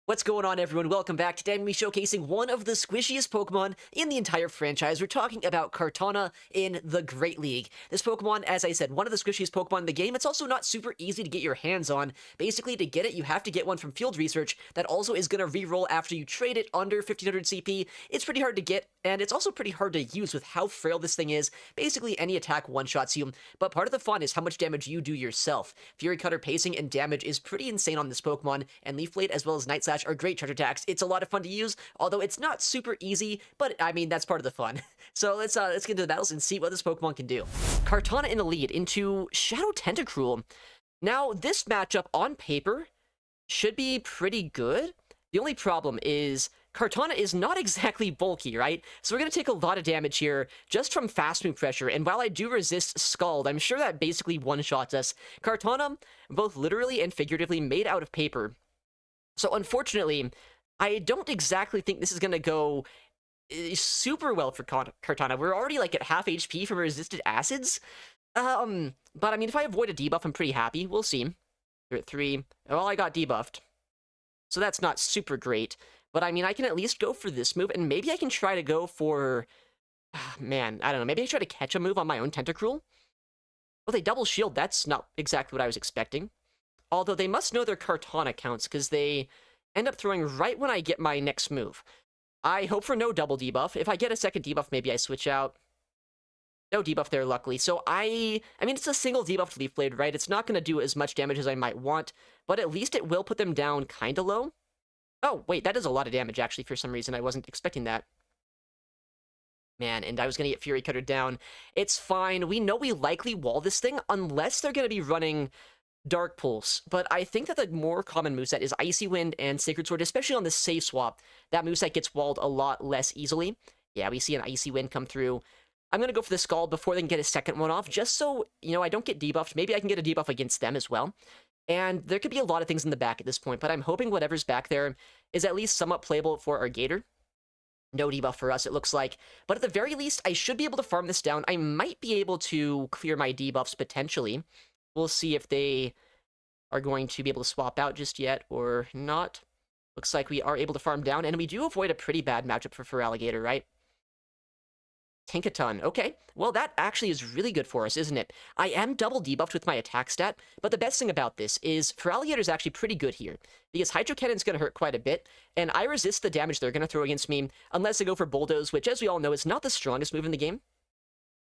What's going on, everyone? Welcome back. Today I'm going to be showcasing one of the squishiest Pokemon in the entire franchise. We're talking about Kartana in the Great League. This Pokemon, as I said, one of the squishiest Pokemon in the game. It's also not super easy to get your hands on. Basically, to get it, you have to get one from Field Research that also is going to reroll after you trade it under 1500 CP. It's pretty hard to get, and it's also pretty hard to use with how frail this thing is. Basically, any attack one-shots you, but part of the fun is how much damage you do yourself. Fury Cutter pacing and damage is pretty insane on this Pokemon, and Leaf Blade as well as Night Slash are great charge attacks. It's a lot of fun to use, although it's not super easy, but I mean, that's part of the fun. So let's get into the battles and see what this Pokemon can do. Kartana in the lead into Shadow Tentacruel. Now, this matchup on paper should be pretty good. The only problem is Kartana is not exactly bulky, right? So we're going to take a lot of damage here just from fast move pressure, and while I do resist Scald, I'm sure that basically one-shots us. Kartana, both literally and figuratively, made out of paper. So unfortunately, I don't exactly think this is going to go super well for Kartana. We're already like at half HP from resisted acids. But I mean, if I avoid a debuff, I'm pretty happy. We'll see. We're at 3. Well, I got debuffed. So that's not super great. But I mean, I can at least go for this move, and maybe I can try to go for... man, I don't know. Maybe I try to catch a move on my own Tentacruel? Well, they double shield. That's not exactly what I was expecting. Although they must know their Kartana counts, because they end up throwing right when I get my next move. I hope for no double debuff. If I get a second debuff, maybe I switch out. No debuff there, luckily. So I mean, it's a single debuffed Leaf Blade, right? It's not going to do as much damage as I might want, but at least it will put them down kind of low. Oh, wait, that is a lot of damage, actually, for some reason. I wasn't expecting that. Man, and I was going to get Fury Cutter down. It's fine. We know we likely wall this thing, unless they're going to be running Dark Pulse, but I think that the more common moveset is Icy Wind and Sacred Sword, especially on the safe swap. That moveset gets walled a lot less easily. Yeah, we see an Icy Wind come through. I'm going to go for the Scald before they can get a second one off, just so, you know, I don't get debuffed. Maybe I can get a debuff against them as well. And there could be a lot of things in the back at this point, but I'm hoping whatever's back there is at least somewhat playable for our Gator. No debuff for us, it looks like. But at the very least, I should be able to farm this down. I might be able to clear my debuffs potentially. We'll see if they are going to be able to swap out just yet or not. Looks like we are able to farm down, and we do avoid a pretty bad matchup for Feraligatr, right? Tinkaton. Okay, well, that actually is really good for us, isn't it? I am double debuffed with my attack stat, but the best thing about this is Feraligatr is actually pretty good here, because Hydro Cannon's going to hurt quite a bit, and I resist the damage they're going to throw against me, unless they go for Bulldoze, which, as we all know, is not the strongest move in the game.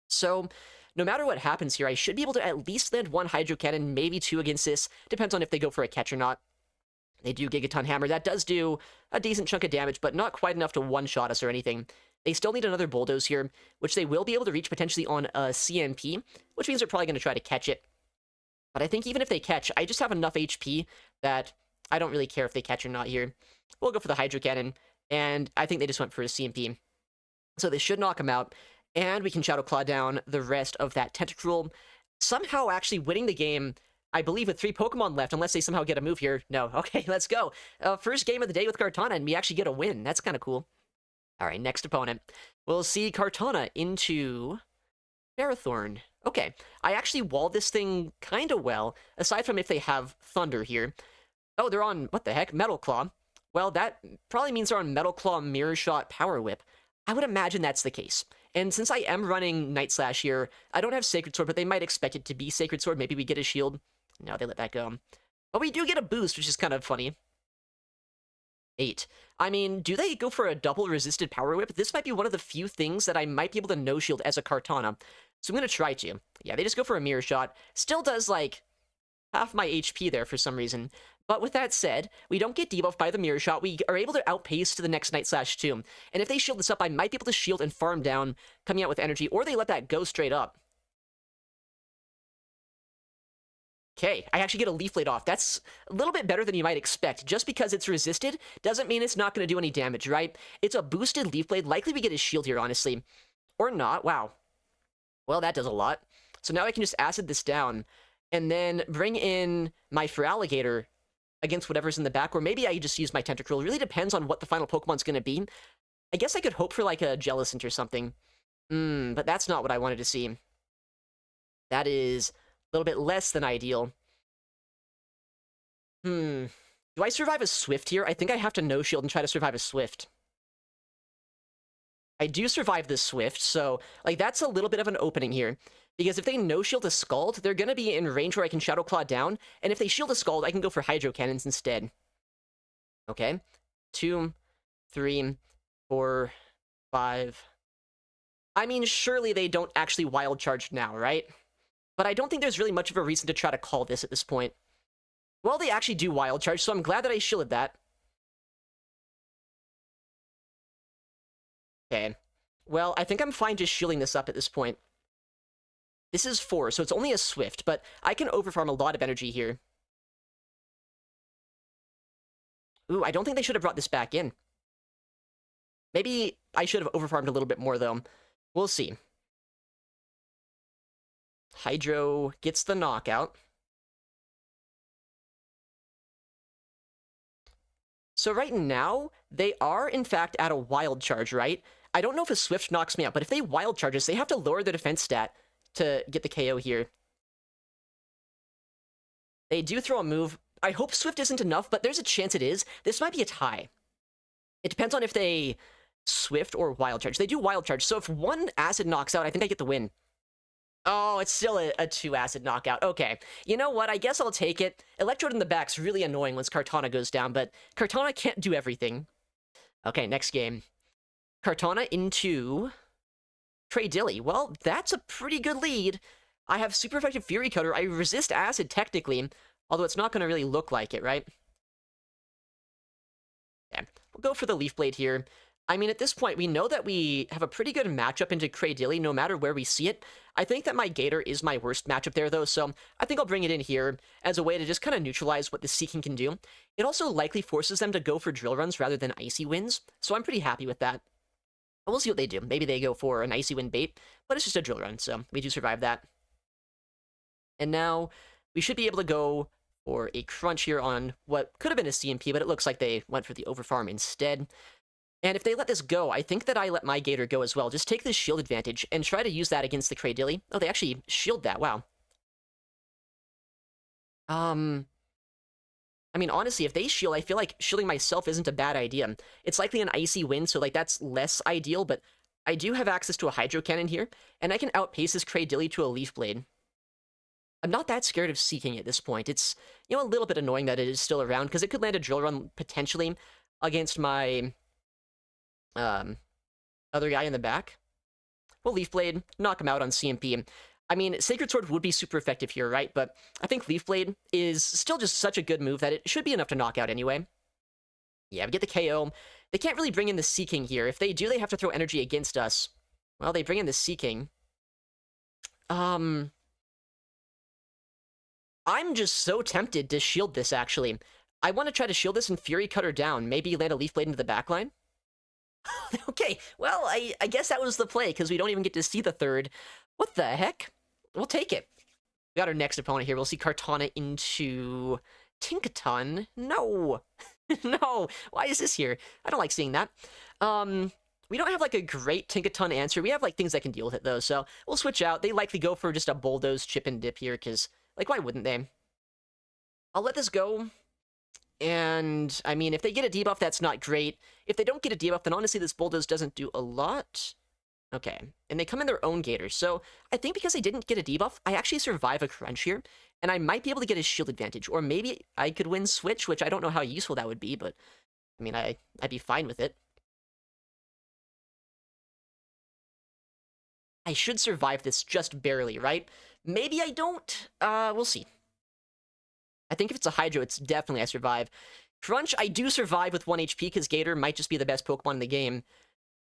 So no matter what happens here, I should be able to at least land 1 Hydro Cannon, maybe 2 against this. Depends on if they go for a catch or not. They do Gigaton Hammer. That does do a decent chunk of damage, but not quite enough to one-shot us or anything. They still need another Bulldoze here, which they will be able to reach potentially on a CMP, which means they're probably going to try to catch it. But I think even if they catch, I just have enough HP that I don't really care if they catch or not here. We'll go for the Hydro Cannon, and I think they just went for a CMP. So they should knock him out. And we can Shadow Claw down the rest of that Tentacruel, somehow actually winning the game, I believe, with 3 Pokemon left, unless they somehow get a move here. No, okay, let's go. First game of the day with Kartana, and we actually get a win. That's kind of cool. All right, next opponent. We'll see Kartana into Ferrothorn. Okay, I actually walled this thing kind of well, aside from if they have Thunder here. Oh, they're on, what the heck, Metal Claw. Well, that probably means they're on Metal Claw, Mirror Shot, Power Whip. I would imagine that's the case. And since I am running Night Slash here, I don't have Sacred Sword, but they might expect it to be Sacred Sword. Maybe we get a shield. No, they let that go. But we do get a boost, which is kind of funny. 8. I mean, do they go for a double resisted Power Whip? This might be one of the few things that I might be able to no-shield as a Kartana. So I'm going to try to. Yeah, they just go for a Mirror Shot. Still does, like, half my HP there for some reason. But with that said, we don't get debuffed by the Mirror Shot. We are able to outpace to the next Night Slash too. And if they shield this up, I might be able to shield and farm down, coming out with energy, or they let that go straight up. Okay, I actually get a Leaf Blade off. That's a little bit better than you might expect. Just because it's resisted doesn't mean it's not going to do any damage, right? It's a boosted Leaf Blade. Likely we get a shield here, honestly. Or not. Wow. Well, that does a lot. So now I can just acid this down, and then bring in my Feraligatr against whatever's in the back, or maybe I just use my Tentacruel. It really depends on what the final Pokemon's going to be. I guess I could hope for, like, a Jellicent or something. But that's not what I wanted to see. That is a little bit less than ideal. Do I survive a Swift here? I think I have to no-shield and try to survive a Swift. I do survive this Swift, so, like, that's a little bit of an opening here. Because if they no-shield a Scald, they're gonna be in range where I can Shadow Claw down, and if they shield a Scald, I can go for Hydro Cannons instead. Okay. 2, 3, 4, 5... I mean, surely they don't actually Wild Charge now, right? But I don't think there's really much of a reason to try to call this at this point. Well, they actually do Wild Charge, so I'm glad that I shielded that. Okay. Well, I think I'm fine just shielding this up at this point. This is 4, so it's only a Swift, but I can overfarm a lot of energy here. Ooh, I don't think they should have brought this back in. Maybe I should have overfarmed a little bit more, though. We'll see. Hydro gets the knockout. So right now, they are, in fact, at a Wild Charge, right? I don't know if a Swift knocks me out, but if they Wild Charges, they have to lower their defense stat to get the KO here. They do throw a move. I hope Swift isn't enough, but there's a chance it is. This might be a tie. It depends on if they Swift or Wild Charge. They do Wild Charge, so if one Acid knocks out, I think I get the win. Oh, it's still a 2 Acid knockout. Okay. You know what? I guess I'll take it. Electrode in the back's really annoying once Kartana goes down, but Kartana can't do everything. Okay, next game. Kartana into Cradily. Well, that's a pretty good lead. I have super effective Fury Cutter. I resist Acid, technically, although it's not going to really look like it, right? Yeah, we'll go for the Leaf Blade here. I mean, at this point, we know that we have a pretty good matchup into Cradily, no matter where we see it. I think that my Gator is my worst matchup there, though, so I think I'll bring it in here as a way to just kind of neutralize what the Seeking can do. It also likely forces them to go for Drill Runs rather than Icy Winds, so I'm pretty happy with that. We'll see what they do. Maybe they go for an Icy Wind bait, but it's just a Drill Run, so we do survive that. And now, we should be able to go for a Crunch here on what could have been a CMP, but it looks like they went for the Overfarm instead. And if they let this go, I think that I let my Gator go as well. Just take this shield advantage and try to use that against the Cradily. Oh, they actually shield that. Wow. I mean, honestly, if they shield, I feel like shielding myself isn't a bad idea. It's likely an Icy Wind, so, like, that's less ideal, but I do have access to a Hydro Cannon here, and I can outpace this Cradily to a Leaf Blade. I'm not that scared of Seeking at this point. It's, you know, a little bit annoying that it is still around, because it could land a Drill Run, potentially, against my other guy in the back. Well, Leaf Blade, knock him out on CMP. I mean, Sacred Sword would be super effective here, right? But I think Leaf Blade is still just such a good move that it should be enough to knock out anyway. Yeah, we get the KO. They can't really bring in the Seeking here. If they do, they have to throw energy against us. Well, they bring in the Seeking. I'm just so tempted to shield this, actually. I want to try to shield this and Fury Cutter down. Maybe land a Leaf Blade into the backline. Okay, well, I guess that was the play, because we don't even get to see the third. What the heck? We'll take it. We got our next opponent here. We'll see Kartana into Tinkaton. No. No. Why is this here? I don't like seeing that. We don't have, like, a great Tinkaton answer. We have, like, things that can deal with it, though, so we'll switch out. They likely go for just a Bulldoze chip and dip here, because, like, why wouldn't they? I'll let this go. And, I mean, if they get a debuff, that's not great. If they don't get a debuff, then honestly, this Bulldoze doesn't do a lot. Okay, and they come in their own Gators. So, I think because they didn't get a debuff, I actually survive a Crunch here, and I might be able to get a shield advantage. Or maybe I could win Switch, which I don't know how useful that would be, but, I mean, I'd be fine with it. I should survive this just barely, right? Maybe I don't. We'll see. I think if it's a Hydro, it's definitely I survive. Crunch, I do survive with 1 HP, because Gator might just be the best Pokemon in the game.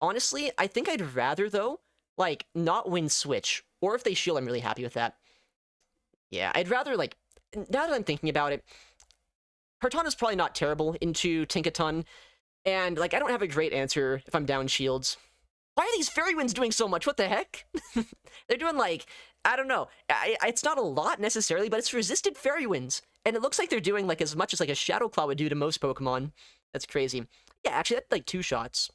Honestly, I think I'd rather, though, like, not win Switch. Or if they shield, I'm really happy with that. Yeah, I'd rather, like, now that I'm thinking about it, Kartana's probably not terrible into Tinkaton. And, like, I don't have a great answer if I'm down shields. Why are these Fairy Winds doing so much? What the heck? They're doing, like, I don't know. It's not a lot, necessarily, but it's resisted Fairy Winds. And it looks like they're doing, like, as much as, like, a Shadow Claw would do to most Pokemon. That's crazy. Yeah, actually, that's, like, 2 shots.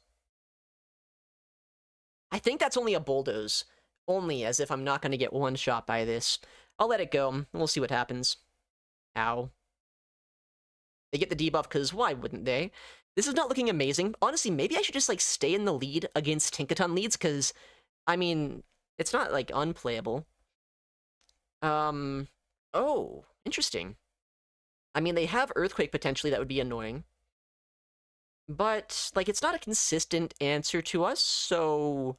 I think that's only a Bulldoze. Only, as if I'm not going to get 1 shot by this. I'll let it go. We'll see what happens. Ow. They get the debuff because why wouldn't they? This is not looking amazing. Honestly, maybe I should just, like, stay in the lead against Tinkaton leads, because, I mean, it's not, like, unplayable. Oh, interesting. I mean, they have Earthquake potentially, that would be annoying. But, like, it's not a consistent answer to us, so...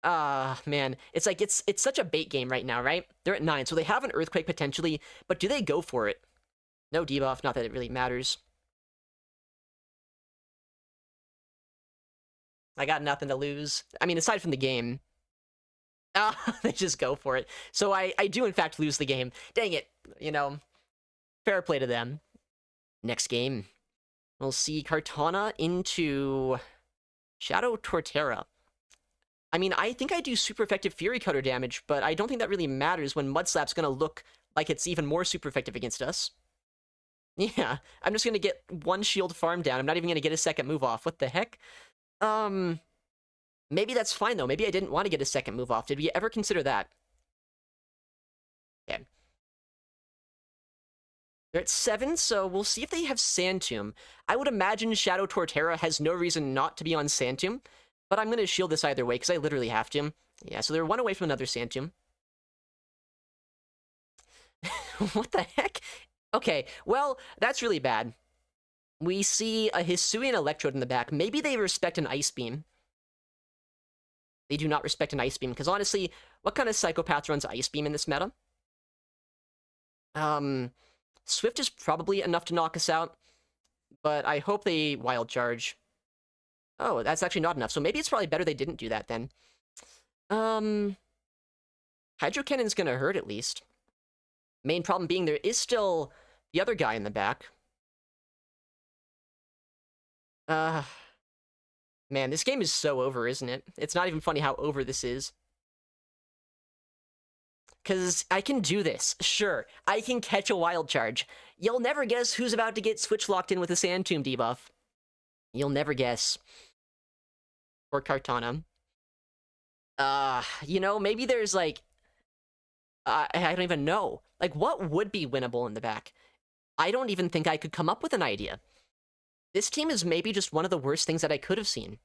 man. It's like, it's such a bait game right now, right? They're at 9, so they have an Earthquake potentially, but do they go for it? No debuff, not that it really matters. I got nothing to lose. I mean, aside from the game. They just go for it. So I do, in fact, lose the game. Dang it. You know, fair play to them. Next game, we'll see Kartana into Shadow Torterra. I mean, I think I do super effective Fury Cutter damage, but I don't think that really matters when Mud Slap's gonna look like it's even more super effective against us. Yeah, I'm just gonna get one shield farm down. I'm not even gonna get a second move off. What the heck? Maybe that's fine, though. Maybe I didn't want to get a second move off. Did we ever consider that? Okay. They're at 7, so we'll see if they have Sand Tomb. I would imagine Shadow Torterra has no reason not to be on Sand Tomb, but I'm going to shield this either way, because I literally have to. Yeah, so they're 1 away from another Sand Tomb. What the heck? Okay, well, that's really bad. We see a Hisuian Electrode in the back. Maybe they respect an Ice Beam. They do not respect an Ice Beam, because honestly, what kind of psychopath runs Ice Beam in this meta? Swift is probably enough to knock us out, but I hope they Wild Charge. Oh, that's actually not enough, so maybe it's probably better they didn't do that then. Hydro Cannon's gonna hurt at least. Main problem being there is still the other guy in the back. Man, this game is so over, isn't it? It's not even funny how over this is. Because I can do this, sure. I can catch a Wild Charge. You'll never guess who's about to get Switch locked in with a Sand Tomb debuff. You'll never guess. Or Kartana. You know, maybe there's, like... I don't even know. Like, what would be winnable in the back? I don't even think I could come up with an idea. This team is maybe just one of the worst things that I could have seen.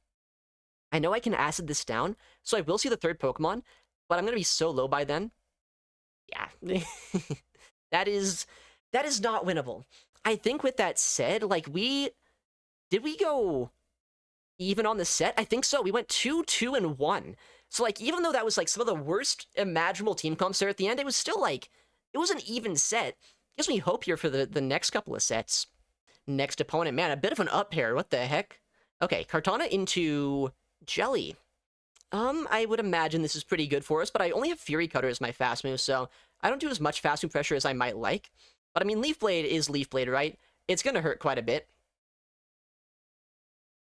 I know I can acid this down, so I will see the third Pokemon, but I'm gonna be so low by then. Yeah. That is not winnable. I think with that said, like, did we go even on the set? I think so. We went 2-2 and 1. So, like, even though that was, like, some of the worst imaginable team comps there at the end, it was still, like, it was an even set. Gives me hope here for the next couple of sets. Next opponent, man, a bit of an up pair. What the heck? Okay, Kartana into Jelly. I would imagine this is pretty good for us, but I only have Fury Cutter as my fast move, so I don't do as much fast move pressure as I might like. But I mean, Leaf Blade is Leaf Blade, right? It's gonna hurt quite a bit.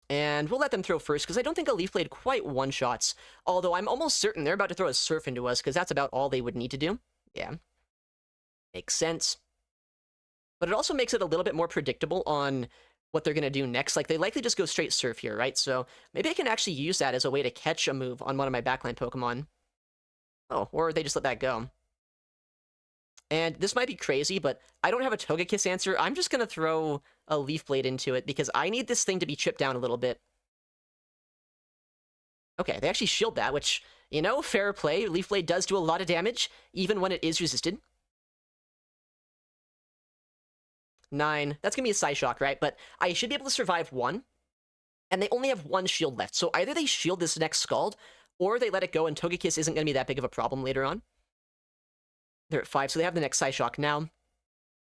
And we'll let them throw first, because I don't think a Leaf Blade quite one-shots. Although I'm almost certain they're about to throw a Surf into us, because that's about all they would need to do. Yeah. Makes sense. But it also makes it a little bit more predictable on what they're going to do next. Like, they likely just go straight Surf here, right? So maybe I can actually use that as a way to catch a move on one of my backline Pokemon. Oh, or they just let that go. And this might be crazy, but I don't have a Togekiss answer. I'm just going to throw a Leaf Blade into it, because I need this thing to be chipped down a little bit. Okay, they actually shield that, which, you know, fair play. Leaf Blade does do a lot of damage, even when it is resisted. 9. That's gonna be a Psyshock, right? But I should be able to survive 1. And they only have 1 shield left. So either they shield this next Scald, or they let it go and Togekiss isn't gonna be that big of a problem later on. They're at 5, so they have the next Psyshock. Now,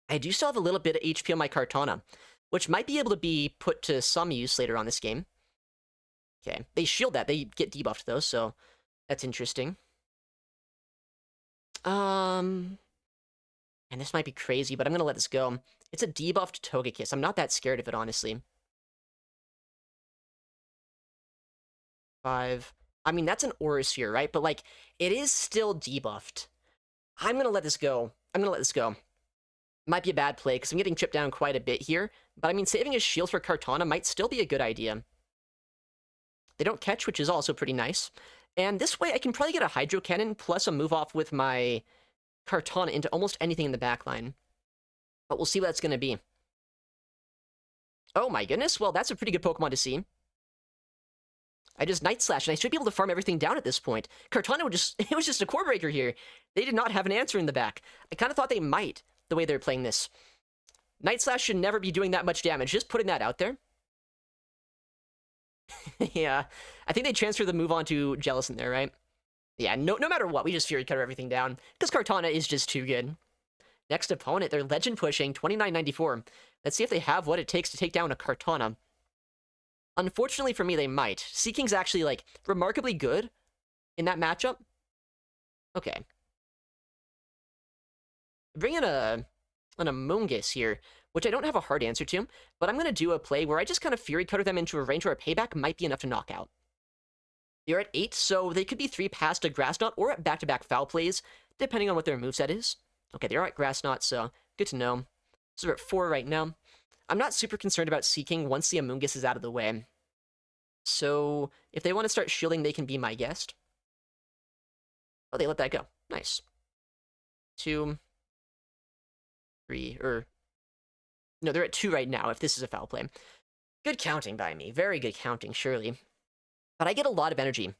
I do still have a little bit of HP on my Kartana, which might be able to be put to some use later on this game. Okay, they shield that. They get debuffed, though, so that's interesting. And this might be crazy, but I'm gonna let this go. It's a debuffed Togekiss. I'm not that scared of it, honestly. 5. I mean, that's an Aurasphere, right? But, like, it is still debuffed. I'm gonna let this go. Might be a bad play, because I'm getting chipped down quite a bit here. But, I mean, saving a shield for Kartana might still be a good idea. They don't catch, which is also pretty nice. And this way, I can probably get a Hydro Cannon plus a move off with my Kartana into almost anything in the backline. But we'll see what that's going to be. Oh my goodness, well, that's a pretty good Pokemon to see. I just Night Slash, and I should be able to farm everything down at this point. Kartana would just, it was just a core breaker here. They did not have an answer in the back. I kind of thought they might, the way they're playing this. Night Slash should never be doing that much damage, just putting that out there. Yeah, I think they transfer the move on to Jellicent there, right? Yeah, no matter what, we just Fury Cutter everything down, because Kartana is just too good. Next opponent, they're Legend pushing, 2994. Let's see if they have what it takes to take down a Kartana. Unfortunately for me, they might. Seeking's actually, like, remarkably good in that matchup. Okay. Bring in an Amoonguss here, which I don't have a hard answer to, but I'm going to do a play where I just kind of Fury Cutter them into a range where a payback might be enough to knock out. They're at 8, so they could be 3 past a Grass Knot or at back-to-back foul plays, depending on what their moveset is. Okay, they are at Grass Knot, so good to know. So we're at 4 right now. I'm not super concerned about Seeking once the Amoonguss is out of the way. So if they want to start shielding, they can be my guest. Oh, they let that go. Nice. 2, 3, no, they're at 2 right now, if this is a foul play. Good counting by me. Very good counting, surely. But I get a lot of energy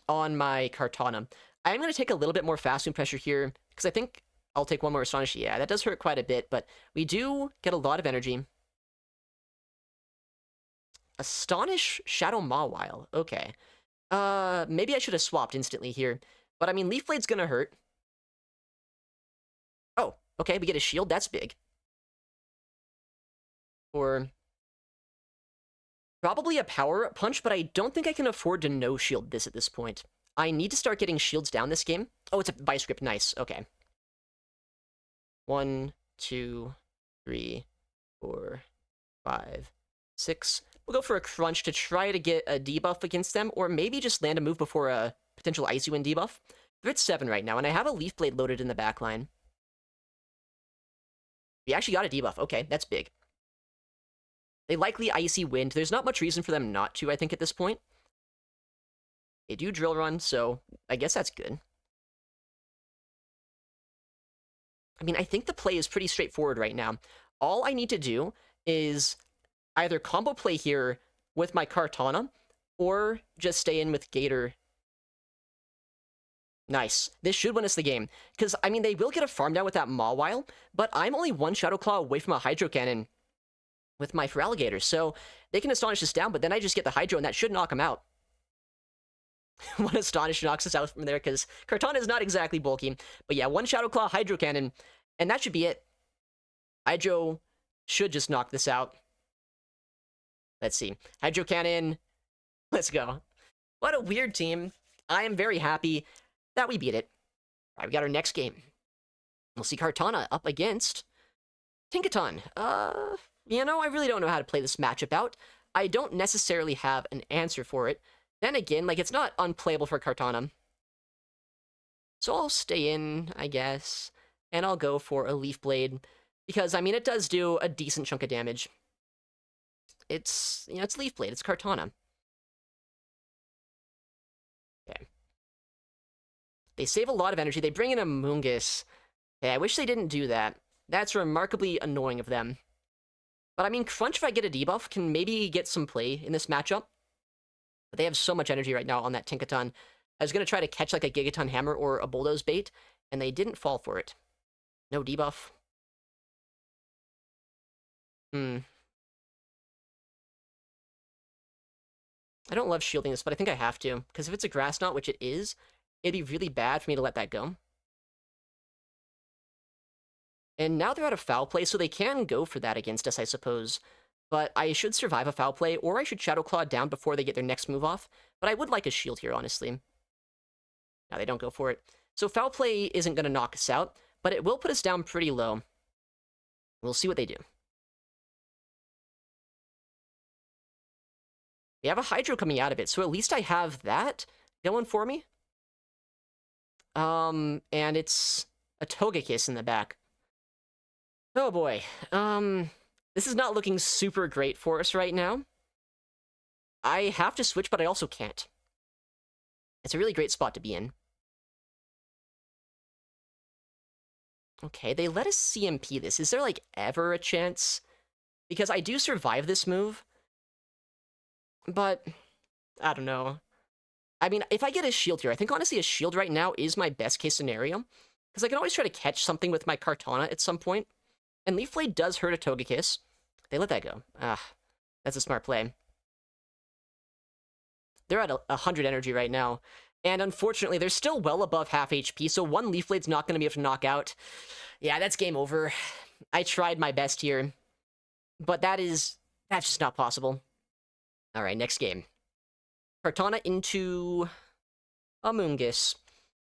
on my Kartana. I am going to take a little bit more fast move pressure here, because I think I'll take one more Astonish. Yeah, that does hurt quite a bit, but we do get a lot of energy. Astonish Shadow Mawile. Okay. Maybe I should have swapped instantly here. But I mean, Leaf Blade's gonna hurt. Oh, okay, we get a shield. That's big. Or probably a power punch, but I don't think I can afford to no shield this at this point. I need to start getting shields down this game. Oh, it's a Vice Grip. Nice. Okay. 1, 2, 3, 4, 5, 6. We'll go for a Crunch to try to get a debuff against them, or maybe just land a move before a potential Icy Wind debuff. They're at 7 right now, and I have a Leaf Blade loaded in the back line. We actually got a debuff. Okay, that's big. They likely Icy Wind. There's not much reason for them not to, I think, at this point. They do Drill Run, so I guess that's good. I mean, I think the play is pretty straightforward right now. All I need to do is either combo play here with my Kartana, or just stay in with Gator. Nice. This should win us the game. Because, I mean, they will get a farm down with that Mawile, but I'm only 1 Shadow Claw away from a Hydro Cannon with my Feraligatr, so they can Astonish us down, but then I just get the Hydro, and that should knock them out. One Astonish knocks us out from there, because Kartana is not exactly bulky. But yeah, 1 Shadow Claw, Hydro Cannon, and that should be it. Hydro should just knock this out. Let's see. Hydro Cannon. Let's go. What a weird team. I am very happy that we beat it. All right, we got our next game. We'll see Kartana up against Tinkaton. You know, I really don't know how to play this matchup out. I don't necessarily have an answer for it. Then again, like, it's not unplayable for Kartana. So I'll stay in, I guess, and I'll go for a Leaf Blade, because, I mean, it does do a decent chunk of damage. It's, you know, it's Leaf Blade, it's Kartana. Okay. They save a lot of energy. They bring in a Amoonguss. Okay, I wish they didn't do that. That's remarkably annoying of them. But, I mean, Crunch, if I get a debuff, can maybe get some play in this matchup. But they have so much energy right now on that Tinkaton. I was going to try to catch, like, a Gigaton Hammer or a Bulldoze Bait, and they didn't fall for it. No debuff. I don't love shielding this, but I think I have to. Because if it's a Grass Knot, which it is, it'd be really bad for me to let that go. And now they're out of foul play, so they can go for that against us, I suppose. But I should survive a foul play, or I should Shadow Claw down before they get their next move off. But I would like a shield here, honestly. Now they don't go for it. So foul play isn't going to knock us out, but it will put us down pretty low. We'll see what they do. They have a Hydro coming out of it, so at least I have that going for me. And it's a Togekiss in the back. Oh boy. This is not looking super great for us right now. I have to switch, but I also can't. It's a really great spot to be in. Okay, they let us CMP this. Is there, like, ever a chance because I do survive this move, but I don't know. I mean, if I get a shield here, I think honestly a shield right now is my best case scenario, because I can always try to catch something with my Kartana at some point, and Leaf Blade does hurt a Togekiss. They let that go. Ah, that's a smart play. They're at 100 energy right now, and unfortunately, they're still well above half HP, so one Leaf Blade's not going to be able to knock out. Yeah, that's game over. I tried my best here, but that's just not possible. All right, next game. Kartana into Amoonguss.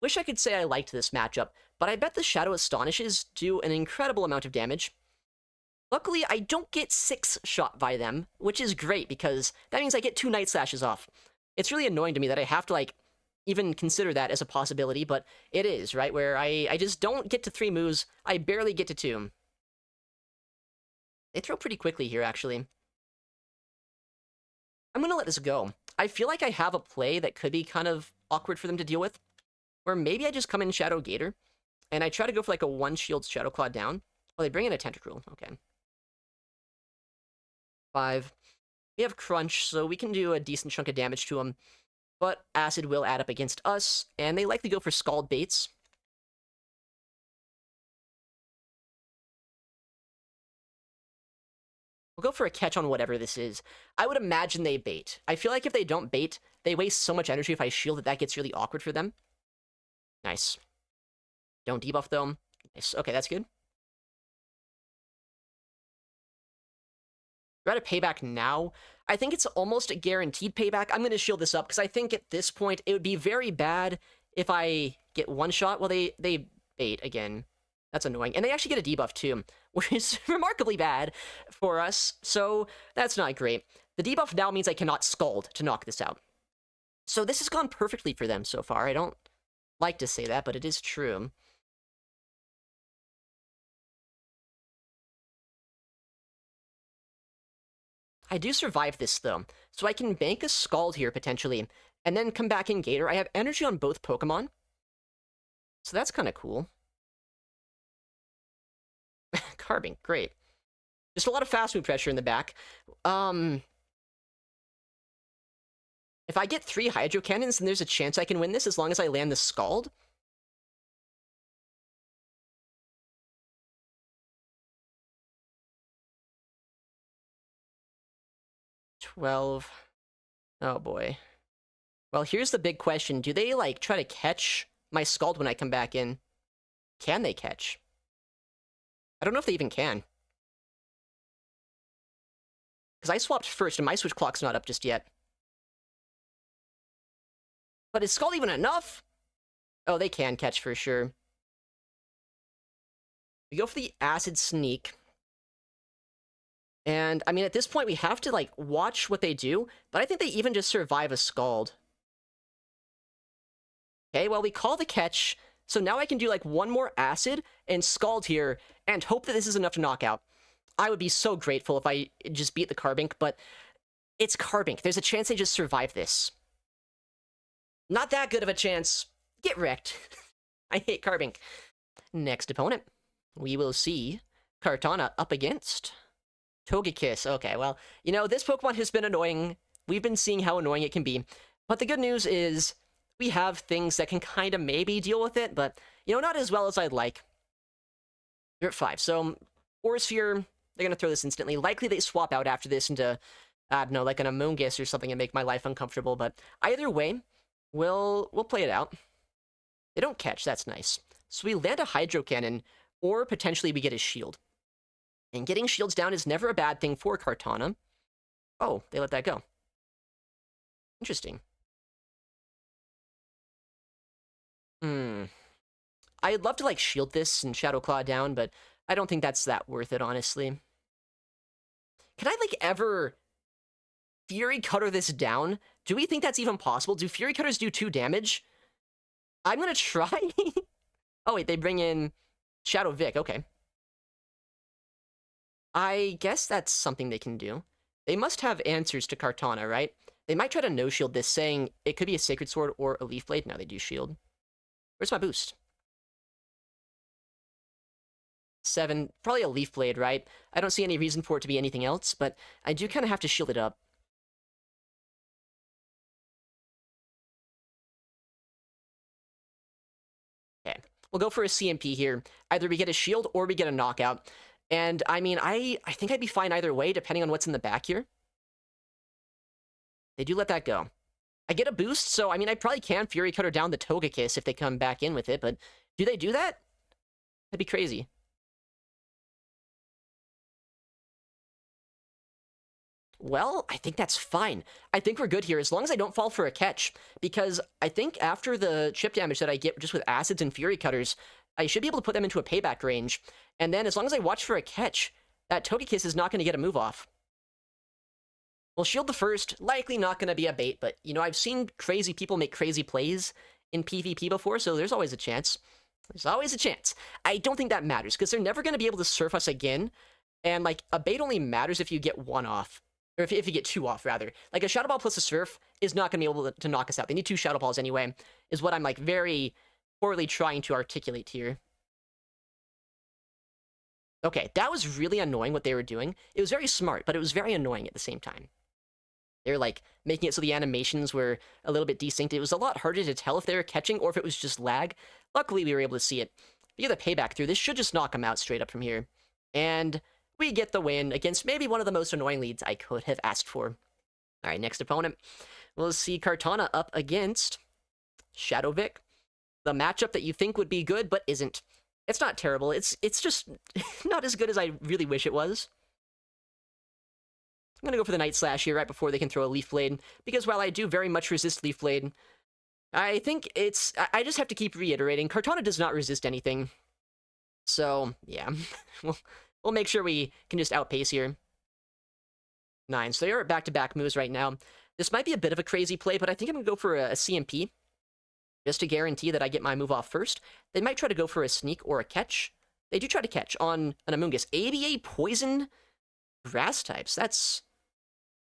Wish I could say I liked this matchup, but I bet the Shadow Astonishes do an incredible amount of damage. Luckily, I don't get 6 shot by them, which is great because that means I get 2 Night Slashes off. It's really annoying to me that I have to, like, even consider that as a possibility, but it is, right? Where I just don't get to 3 moves, I barely get to 2. They throw pretty quickly here, actually. I'm gonna let this go. I feel like I have a play that could be kind of awkward for them to deal with, where maybe I just come in Shadow Gator, and I try to go for like a 1 shield Shadow Claw down. Oh, they bring in a Tentacruel. Okay. 5. We have Crunch, so we can do a decent chunk of damage to them, but Acid will add up against us, and they likely go for Scald Baits. We'll go for a catch on whatever this is. I would imagine they bait. I feel like if they don't bait, they waste so much energy if I shield that gets really awkward for them. Nice. Don't debuff, though. Nice. Okay, that's good. Try to payback now. I think it's almost a guaranteed payback. I'm going to shield this up, because I think at this point, it would be very bad if I get 1 shot. Well, they bait again. That's annoying. And they actually get a debuff, too, which is remarkably bad for us, so that's not great. The debuff now means I cannot Scald to knock this out. So this has gone perfectly for them so far. I don't like to say that, but it is true. I do survive this, though, so I can bank a Scald here, potentially, and then come back in Gator. I have energy on both Pokemon, so that's kind of cool. Carbink, great. Just a lot of fast move pressure in the back. If I get 3 Hydro Cannons, then there's a chance I can win this as long as I land the Scald. $12. Oh boy. Well, here's the big question. Do they, like, try to catch my Scald when I come back in? Can they catch? I don't know if they even can. Because I swapped first, and my switch clock's not up just yet. But is Scald even enough? Oh, they can catch for sure. We go for the Acid Sneak. And, I mean, at this point, we have to, like, watch what they do, but I think they even just survive a Scald. Okay, well, we call the catch, so now I can do, like, 1 more Acid and Scald here, and hope that this is enough to knock out. I would be so grateful if I just beat the Carbink, but it's Carbink. There's a chance they just survive this. Not that good of a chance. Get wrecked. I hate Carbink. Next opponent. We will see Kartana up against Togekiss. Okay, well, you know, this Pokemon has been annoying. We've been seeing how annoying it can be. But the good news is we have things that can kind of maybe deal with it, but, you know, not as well as I'd like. They're at 5. So, Aura Sphere, they're going to throw this instantly. Likely they swap out after this into, I don't know, like an Amoonguss or something and make my life uncomfortable. But either way, we'll play it out. They don't catch. That's nice. So we land a Hydro Cannon, or potentially we get a shield. And getting shields down is never a bad thing for Kartana. Oh, they let that go. Interesting. I'd love to, like, shield this and Shadow Claw down, but I don't think that's that worth it, honestly. Can I, like, ever Fury Cutter this down? Do we think that's even possible? Do Fury Cutters do 2 damage? I'm gonna try. Oh, wait, they bring in Shadow Vic. Okay. I guess that's something they can do. They must have answers to Kartana, right? They might try to no-shield this, saying it could be a Sacred Sword or a Leaf Blade. No, they do shield. Where's my boost? 7, probably a Leaf Blade, right? I don't see any reason for it to be anything else, but I do kind of have to shield it up. Okay, we'll go for a CMP here. Either we get a shield or we get a knockout. And, I mean, I think I'd be fine either way, depending on what's in the back here. They do let that go. I get a boost, so, I mean, I probably can Fury Cutter down the Togekiss if they come back in with it, but do they do that? That'd be crazy. Well, I think that's fine. I think we're good here, as long as I don't fall for a catch. Because I think after the chip damage that I get just with Acids and Fury Cutters, I should be able to put them into a payback range. And then, as long as I watch for a catch, that Togekiss is not going to get a move off. We'll shield the first, likely not going to be a bait, but, you know, I've seen crazy people make crazy plays in PvP before, so there's always a chance. There's always a chance. I don't think that matters, because they're never going to be able to surf us again, and, like, a bait only matters if you get one off. Or if you get two off, rather. Like, a Shadow Ball plus a Surf is not going to be able to knock us out. They need 2 Shadow Balls anyway, is what I'm, like, very poorly trying to articulate here. Okay, that was really annoying what they were doing. It was very smart, but it was very annoying at the same time. They were, like, making it so the animations were a little bit desynced. It was a lot harder to tell if they were catching or if it was just lag. Luckily, we were able to see it. Via the payback through, this should just knock them out straight up from here. And we get the win against maybe one of the most annoying leads I could have asked for. Alright, next opponent. We'll see Kartana up against Shadow Vic. The matchup that you think would be good, but isn't. It's not terrible. It's just not as good as I really wish it was. I'm going to go for the Night Slash here right before they can throw a Leaf Blade, because while I do very much resist Leaf Blade, I think it's... I just have to keep reiterating, Kartana does not resist anything. So, yeah. We'll make sure we can just outpace here. 9. So they are at back-to-back moves right now. This might be a bit of a crazy play, but I think I'm going to go for a CMP, just to guarantee that I get my move off first. They might try to go for a sneak or a catch. They do try to catch on an Amoonguss. ABA Poison Grass types. That's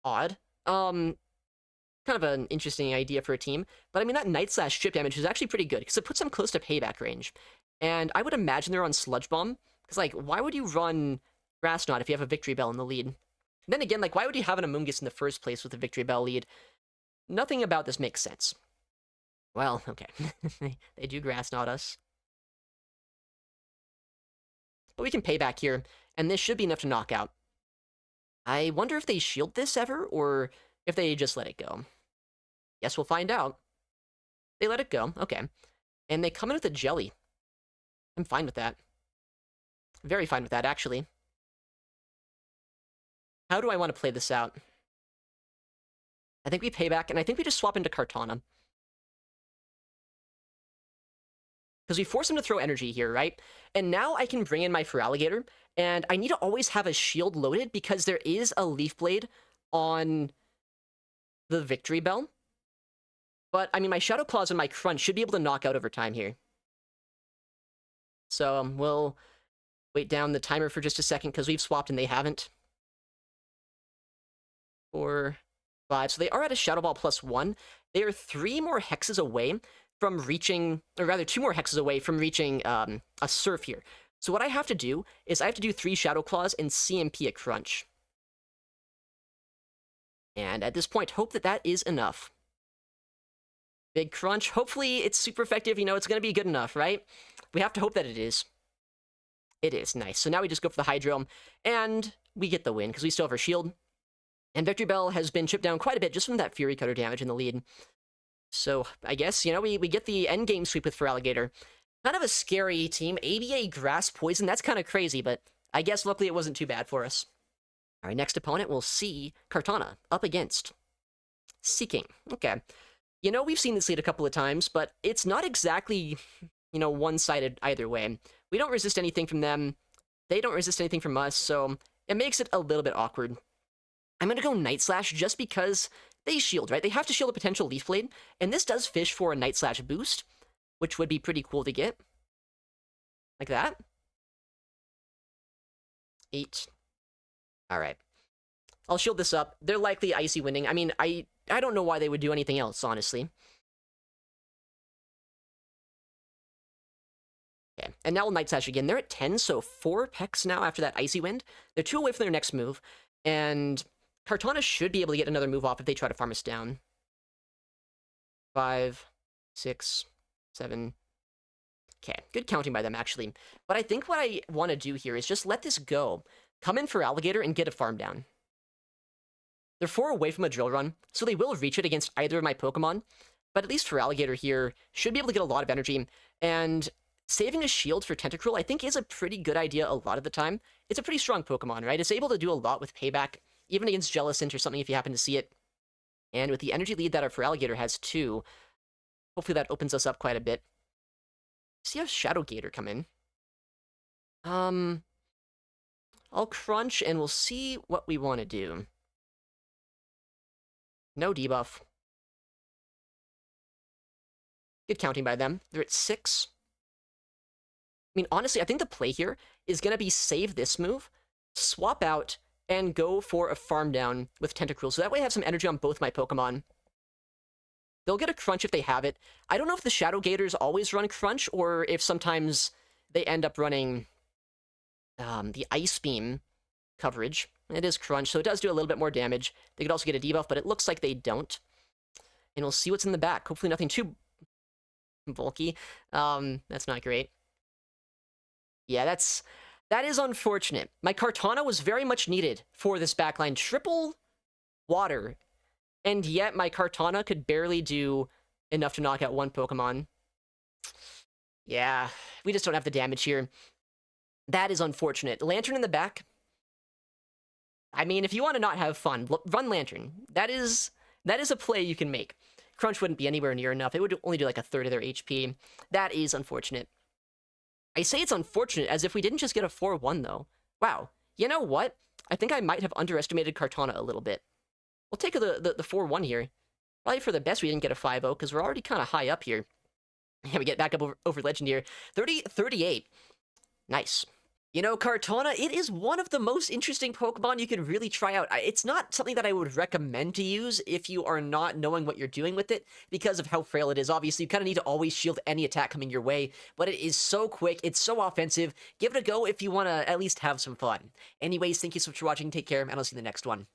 odd. Kind of an interesting idea for a team. But I mean, that Night Slash chip damage is actually pretty good, because it puts them close to payback range. And I would imagine they're on Sludge Bomb. Because, like, why would you run Grass Knot if you have a Victreebel in the lead? And then again, like, why would you have an Amoonguss in the first place with a Victreebel lead? Nothing about this makes sense. Well, okay. They do Grass Knot us. But we can pay back here, and this should be enough to knock out. I wonder if they shield this ever, or if they just let it go. Guess we'll find out. They let it go, okay. And they come in with a Jelly. I'm fine with that. Very fine with that, actually. How do I want to play this out? I think we pay back, and I think we just swap into Kartana. Because we force him to throw energy here, right? And now I can bring in my Feraligatr, and I need to always have a shield loaded, because there is a Leaf Blade on the Victreebel. But, I mean, my Shadow Claws and my Crunch should be able to knock out over time here. So, we'll wait down the timer for just a second, because we've swapped and they haven't. 4, 5. So they are at a Shadow Ball +1. They are 3 more hexes away from reaching, or rather 2 more hexes away from reaching a Surf here. So what I have to do is I have to do 3 Shadow Claws and CMP a Crunch. And at this point, hope that that is enough. Big Crunch. Hopefully it's super effective. You know, it's going to be good enough, right? We have to hope that it is. It is. Nice. So now we just go for the Hydro, and we get the win, because we still have our shield. And Victreebel has been chipped down quite a bit just from that Fury Cutter damage in the lead. So, I guess, you know, we get the endgame sweep with Feraligatr. Kind of a scary team. ABA Grass Poison, that's kind of crazy, but I guess luckily it wasn't too bad for us. Alright, next opponent, we'll see Kartana up against Seeking. Okay. You know, we've seen this lead a couple of times, but it's not exactly, you know, one-sided either way. We don't resist anything from them. They don't resist anything from us, so it makes it a little bit awkward. I'm going to go Night Slash just because they shield, right? They have to shield a potential Leaf Blade, and this does fish for a Night Slash boost, which would be pretty cool to get. Like that. 8. Alright. I'll shield this up. They're likely Icy Winding. I mean, I don't know why they would do anything else, honestly. Okay, And now we'll Night Slash again. They're at 10, so 4 Pecks now after that Icy Wind. They're 2 away from their next move. And Kartana should be able to get another move off if they try to farm us down. 5, 6, 7. Okay, good counting by them, actually. But I think what I want to do here is just let this go. Come in for Alligator and get a farm down. They're 4 away from a Drill Run, so they will reach it against either of my Pokemon. But at least for Alligator here, should be able to get a lot of energy. And saving a shield for Tentacruel, I think, is a pretty good idea a lot of the time. It's a pretty strong Pokemon, right? It's able to do a lot with Payback, even against Jellicent or something if you happen to see it. And with the energy lead that our for Alligator has too, hopefully that opens us up quite a bit. See how Shadow Gator come in. I'll crunch and we'll see what we want to do. No debuff. Good counting by them. They're at 6. I mean, honestly, I think the play here is going to be save this move, swap out, and go for a farm down with Tentacruel. So that way I have some energy on both my Pokemon. They'll get a crunch if they have it. I don't know if the Shadow Gators always run crunch, or if sometimes they end up running the Ice Beam coverage. It is crunch, so it does do a little bit more damage. They could also get a debuff, but it looks like they don't. And we'll see what's in the back. Hopefully nothing too bulky. That's not great. Yeah, that is unfortunate. My Kartana was very much needed for this backline. Triple water. And yet my Kartana could barely do enough to knock out one Pokemon. Yeah, we just don't have the damage here. That is unfortunate. Lantern in the back. I mean, if you want to not have fun, run Lantern. That is a play you can make. Crunch wouldn't be anywhere near enough. It would only do like a third of their HP. That is unfortunate. I say it's unfortunate as if we didn't just get a 4-1, though. Wow. You know what? I think I might have underestimated Kartana a little bit. We'll take the 4-1 here. Probably for the best we didn't get a 5-0, because we're already kind of high up here. Yeah, we get back up over Legend here. 38. Nice. You know, Kartana, it is one of the most interesting Pokemon you can really try out. It's not something that I would recommend to use if you are not knowing what you're doing with it, because of how frail it is. Obviously, you kind of need to always shield any attack coming your way, but it is so quick, it's so offensive. Give it a go if you want to at least have some fun. Anyways, thank you so much for watching, take care, and I'll see you in the next one.